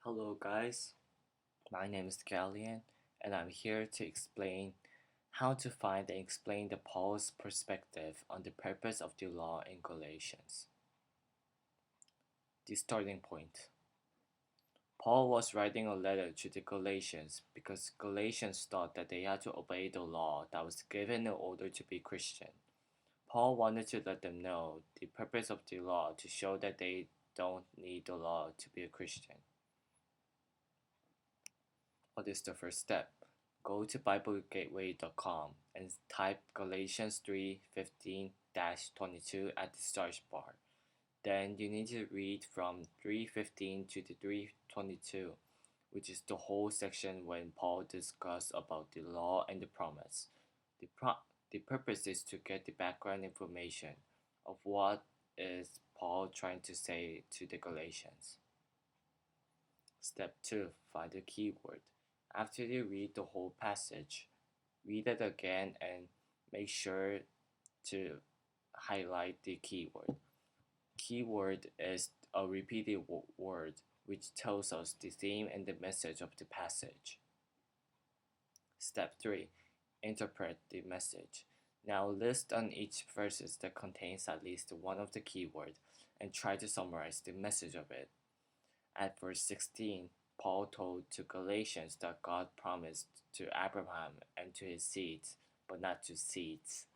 Hello, guys. My name is Gallian, and I'm here to explain how to find and explain the Paul's perspective on the purpose of the law in Galatians. The starting point. Paul was writing a letter to the Galatians because Galatians thought that they had to obey the law that was given in order to be Christian. Paul wanted to let them know the purpose of the law to show that they don't need the law to be a Christian. What is the first step? Go to BibleGateway.com and type Galatians 3:15-22 at the search bar. Then you need to read from 3:15 to the 3:22, which is the whole section when Paul discussed about the law and the promise. The purpose is to get the background information of what is Paul trying to say to the Galatians. Step 2. Find the keyword. After you read the whole passage, read it again and make sure to highlight the keyword. Keyword is a repeated word which tells us the theme and the message of the passage. Step 3. Interpret the message. Now list on each verses that contains at least one of the keywords and try to summarize the message of it. At verse 16, Paul told to Galatians that God promised to Abraham and to his seeds, but not to seeds.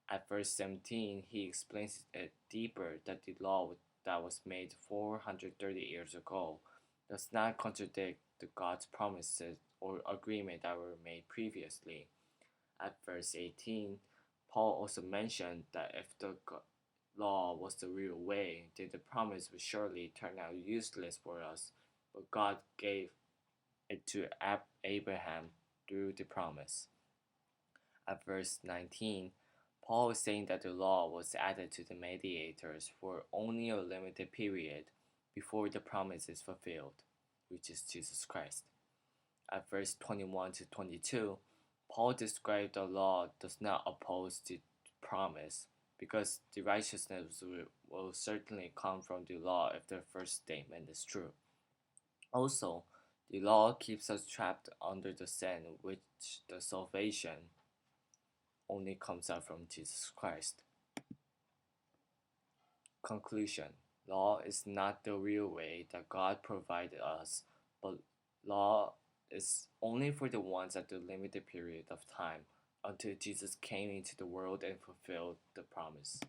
At verse 17, he explains it deeper that the law that was made 430 years ago does not contradict the God's promises or agreement that were made previously. At verse 18, Paul also mentioned that if the law was the real way, then the promise would surely turn out useless for us, but God gave it to Abraham through the promise. At verse 19, Paul is saying that the law was added to the mediators for only a limited period before the promise is fulfilled, which is Jesus Christ. At verse 21 to 22, Paul described the law does not oppose the promise because the righteousness will certainly come from the law if the first statement is true. Also, the law keeps us trapped under the sin, which the salvation only comes out from Jesus Christ. Conclusion. Law is not the real way that God provided us, but law is only for the ones at the limited period of time until Jesus came into the world and fulfilled the promise.